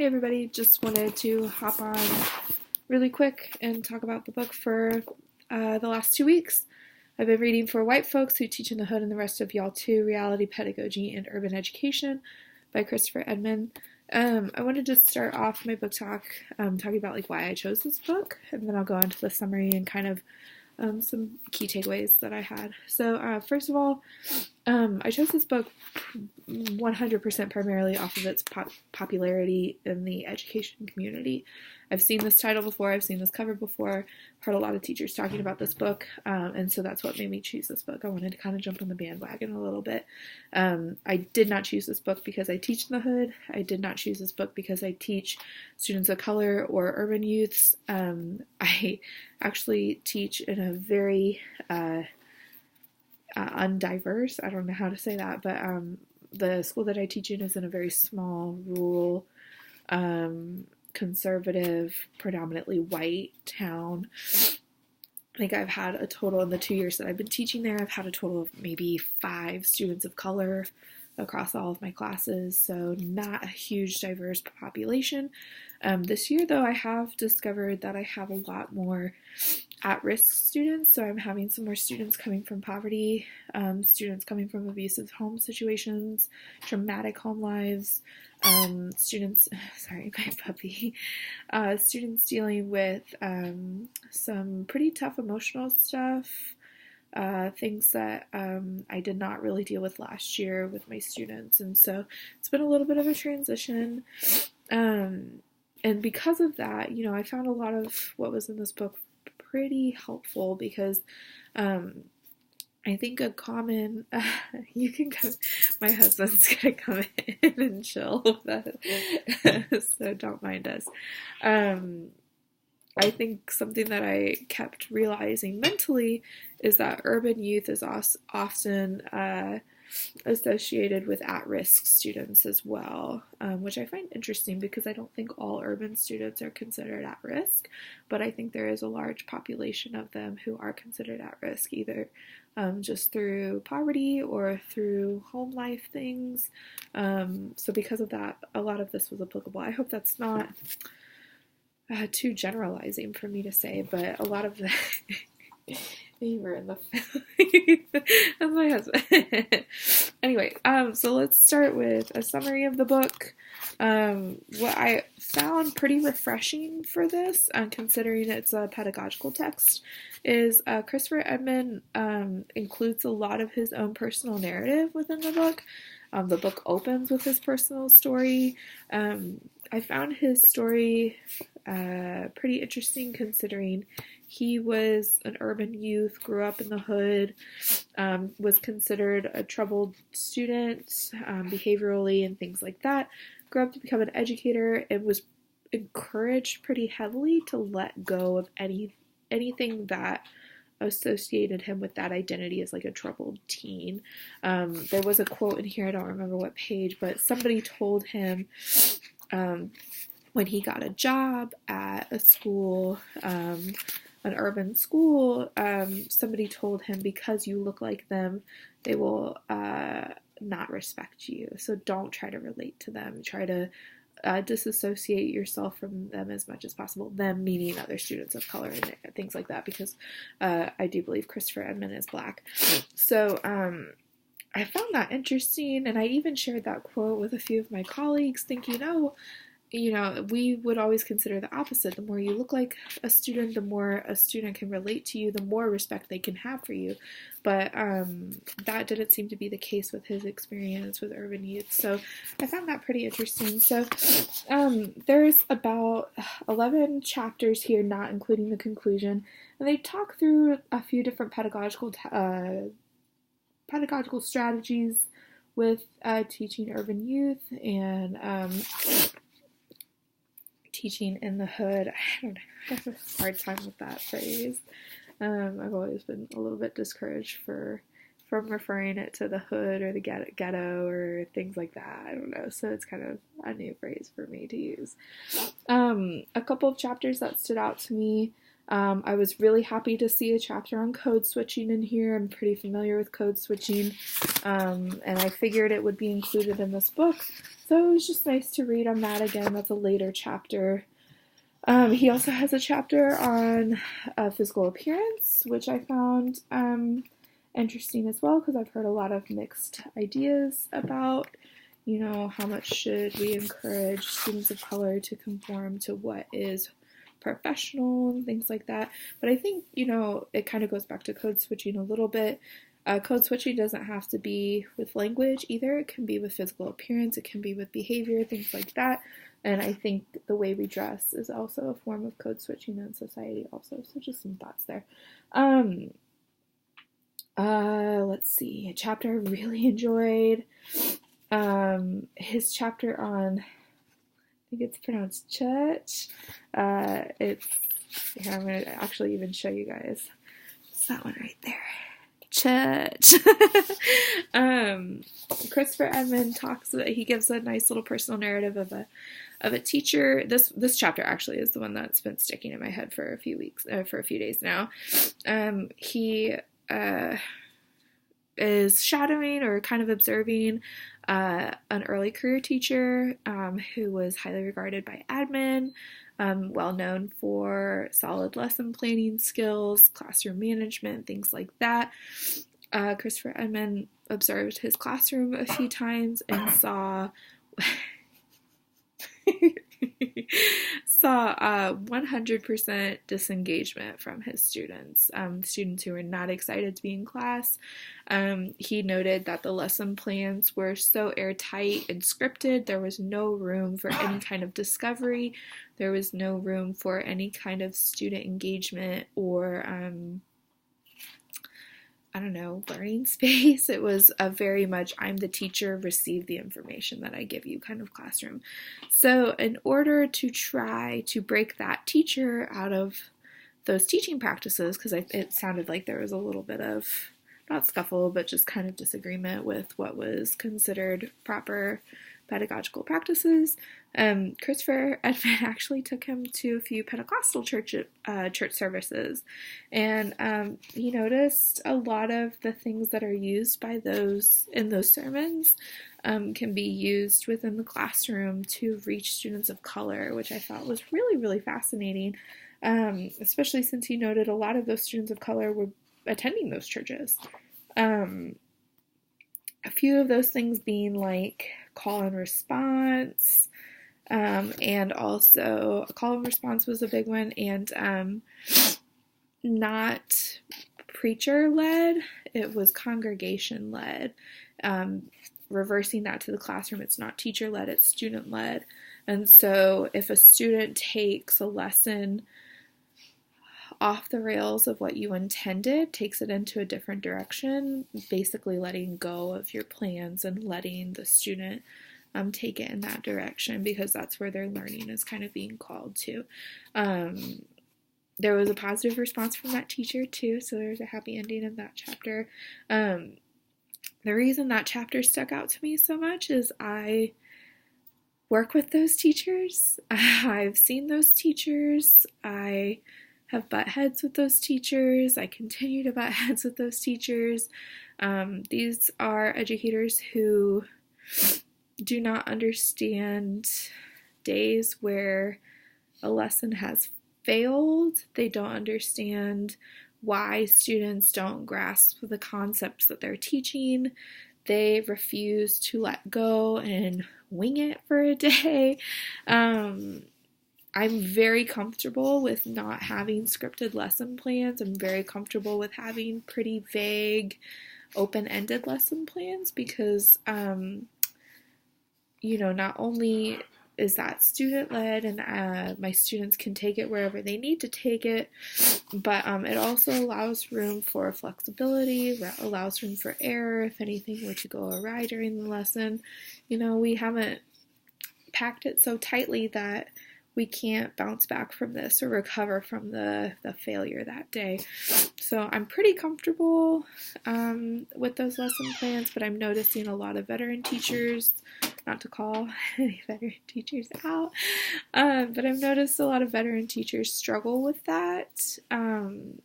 Hey everybody, just wanted to hop on really quick and talk about the book for the last 2 weeks. I've been reading For White Folks Who Teach in the Hood and the Rest of Y'all Too, Reality, Pedagogy, and Urban Education by Christopher Edmund. I wanted to start off my book talk talking about why I chose this book, and then I'll go into the summary and kind of some key takeaways that I had. So first of all, I chose this book 100% primarily off of its popularity in the education community. I've seen this title before, I've seen this cover before, heard a lot of teachers talking about this book, and so that's what made me choose this book. I wanted to kind of jump on the bandwagon a little bit. I did not choose this book because I teach in the Hood. I did not choose this book because I teach students of color or urban youths. I actually teach in a very undiverse, I don't know how to say that, but the school that I teach in is in a very small, rural, conservative, predominantly white town. I think I've had a total, in the 2 years that I've been teaching there, I've had a total of maybe 5 students of color across all of my classes, so not a huge diverse population. This year, though, I have discovered that I have a lot more at-risk students, so I'm having some more students coming from poverty, students coming from abusive home situations, traumatic home lives, students, sorry, my puppy, students dealing with some pretty tough emotional stuff, things that I did not really deal with last year with my students, and so it's been a little bit of a transition, and because of that, I found a lot of what was in this book pretty helpful because I think a common, you can go, my husband's gonna come in and chill with that, so don't mind us. I think something that I kept realizing mentally is that urban youth is often associated with at-risk students as well, which I find interesting because I don't think all urban students are considered at risk, but I think there is a large population of them who are considered at risk, either just through poverty or through home life things. So because of that, a lot of this was applicable. I hope that's not too generalizing for me to say, but a lot of the you were in the that's my husband. Anyway, so let's start with a summary of the book. What I found pretty refreshing for this, considering it's a pedagogical text, is Christopher Edmund includes a lot of his own personal narrative within the book. The book opens with his personal story. I found his story pretty interesting considering he was an urban youth, grew up in the Hood, was considered a troubled student behaviorally and things like that, grew up to become an educator, and was encouraged pretty heavily to let go of anything that associated him with that identity as like a troubled teen. There was a quote in here, I don't remember what page, but somebody told him when he got a job at a school, an urban school, somebody told him, because you look like them, they will not respect you. So don't try to relate to them. Try to disassociate yourself from them as much as possible. Them meaning other students of color and things like that, because I do believe Christopher Edmund is Black. So I found that interesting, and I even shared that quote with a few of my colleagues, thinking, we would always consider the opposite. The more you look like a student, the more a student can relate to you, the more respect they can have for you. But that didn't seem to be the case with his experience with urban youth. So I found that pretty interesting. So there's about 11 chapters here, not including the conclusion. And they talk through a few different pedagogical strategies with teaching urban youth and teaching in the Hood. I don't know, I have a hard time with that phrase. I've always been a little bit discouraged from referring it to the Hood or the ghetto or things like that. I don't know, so it's kind of a new phrase for me to use. A couple of chapters that stood out to me I was really happy to see a chapter on code switching in here. I'm pretty familiar with code switching, and I figured it would be included in this book, so it was just nice to read on that again. That's a later chapter. He also has a chapter on physical appearance, which I found interesting as well, because I've heard a lot of mixed ideas about, how much should we encourage students of color to conform to what is professional and things like that. But I think, it kind of goes back to code switching a little bit. Code switching doesn't have to be with language either. It can be with physical appearance. It can be with behavior, things like that. And I think the way we dress is also a form of code switching in society also. So just some thoughts there. Let's see. A chapter I really enjoyed. His chapter on, I think it's pronounced church. I'm going to actually even show you guys. It's that one right there. Church. Christopher Edmond he gives a nice little personal narrative of a teacher. This chapter actually is the one that's been sticking in my head for a few days now. He is shadowing or kind of observing an early career teacher who was highly regarded by admin, well known for solid lesson planning skills, classroom management, things like that. Christopher Edmond observed his classroom a few times and saw 100% disengagement from his students who were not excited to be in class. He noted that the lesson plans were so airtight and scripted. There was no room for any kind of discovery. There was no room for any kind of student engagement or learning space. It was a very much, I'm the teacher, receive the information that I give you kind of classroom. So in order to try to break that teacher out of those teaching practices, because it sounded like there was a little bit of, not scuffle, but just kind of disagreement with what was considered proper pedagogical practices, Christopher Edmond actually took him to a few Pentecostal church services, and he noticed a lot of the things that are used by those in those sermons can be used within the classroom to reach students of color, which I thought was really, really fascinating, especially since he noted a lot of those students of color were attending those churches. A few of those things being like call and response, and also call and response was a big one, and not preacher-led, it was congregation-led. Reversing that to the classroom, it's not teacher-led, it's student-led. And so if a student takes a lesson off the rails of what you intended, takes it into a different direction, basically letting go of your plans and letting the student take it in that direction, because that's where their learning is kind of being called to. There was a positive response from that teacher too, so there's a happy ending in that chapter. The reason that chapter stuck out to me so much is I work with those teachers. I've seen those teachers. I have butt heads with those teachers. I continue to butt heads with those teachers. These are educators who do not understand days where a lesson has failed. They don't understand why students don't grasp the concepts that they're teaching. They refuse to let go and wing it for a day. I'm very comfortable with not having scripted lesson plans. I'm very comfortable with having pretty vague, open-ended lesson plans because, not only is that student-led and my students can take it wherever they need to take it, but it also allows room for flexibility, allows room for error if anything were to go awry during the lesson. We haven't packed it so tightly that we can't bounce back from this or recover from the failure that day. So I'm pretty comfortable with those lesson plans, but I'm noticing a lot of veteran teachers not to call any veteran teachers out, but I've noticed a lot of veteran teachers struggle with that, and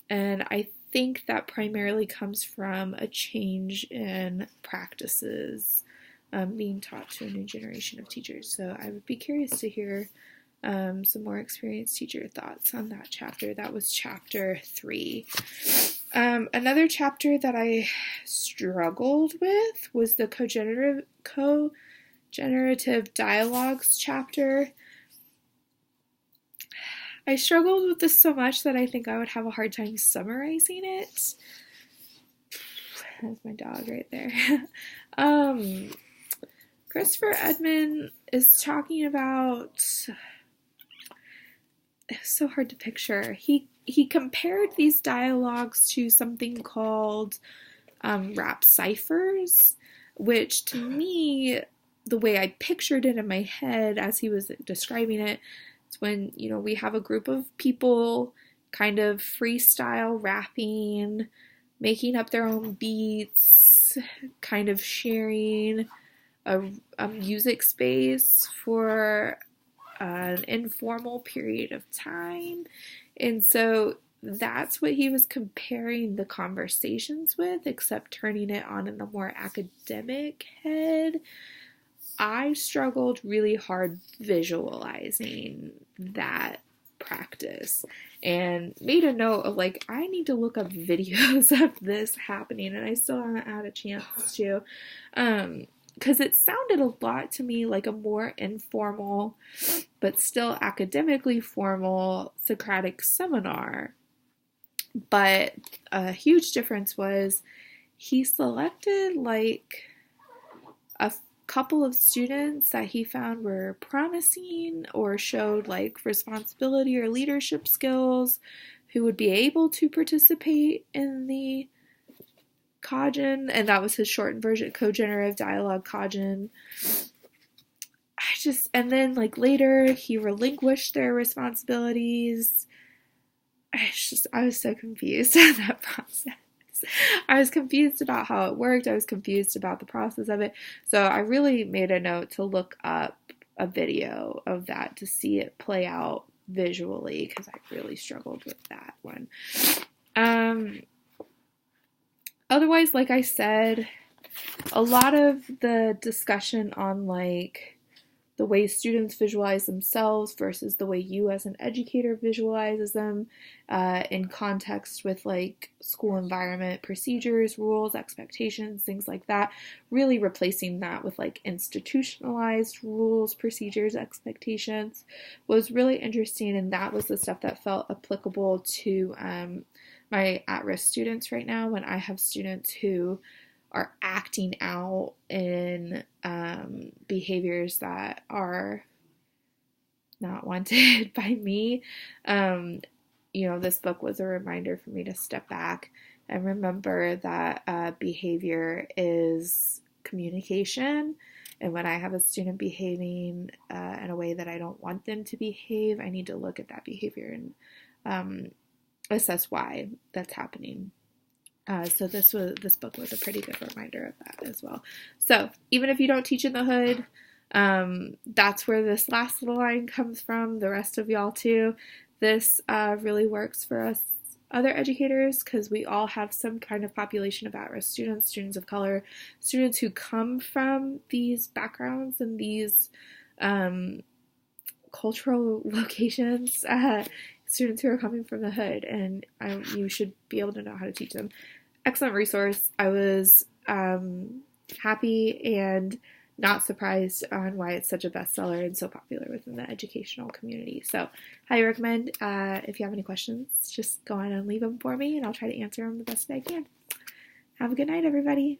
I think that primarily comes from a change in practices being taught to a new generation of teachers. So I would be curious to hear some more experienced teacher thoughts on that chapter. That was chapter 3. Another chapter that I struggled with was the co-generative dialogues chapter. I struggled with this so much that I think I would have a hard time summarizing it. That's my dog right there. Christopher Edmond is talking about, it's so hard to picture. He compared these dialogues to something called rap ciphers, which to me, the way I pictured it in my head as he was describing it, it's when, we have a group of people kind of freestyle rapping, making up their own beats, kind of sharing a music space for an informal period of time. And so that's what he was comparing the conversations with, except turning it on in a more academic head. I struggled really hard visualizing that practice and made a note of I need to look up videos of this happening, and I still haven't had a chance to, because it sounded a lot to me like a more informal but still academically formal Socratic seminar. But a huge difference was he selected a couple of students that he found were promising or showed responsibility or leadership skills who would be able to participate in the Cogin, and that was his shortened version, co-generative dialogue Cogin. And then later he relinquished their responsibilities. I was so confused in that process. I was confused about how it worked. I was confused about the process of it. So I really made a note to look up a video of that to see it play out visually, because I really struggled with that one. Otherwise, like I said, a lot of the discussion on the way students visualize themselves versus the way you as an educator visualizes them in context with school environment, procedures, rules, expectations, things like that, really replacing that with institutionalized rules, procedures, expectations was really interesting, and that was the stuff that felt applicable to my at-risk students right now, when I have students who are acting out in behaviors that are not wanted by me. This book was a reminder for me to step back and remember that behavior is communication. And when I have a student behaving in a way that I don't want them to behave, I need to look at that behavior and assess why that's happening. So this book was a pretty good reminder of that as well. So even if you don't teach in the hood, that's where this last little line comes from. The rest of y'all too. This really works for us other educators, because we all have some kind of population of at-risk students, students of color, students who come from these backgrounds and these cultural locations, students who are coming from the hood, and you should be able to know how to teach them. Excellent resource. I was happy and not surprised on why it's such a bestseller and so popular within the educational community. So highly recommend. If you have any questions, just go on and leave them for me, and I'll try to answer them the best that I can. Have a good night, everybody.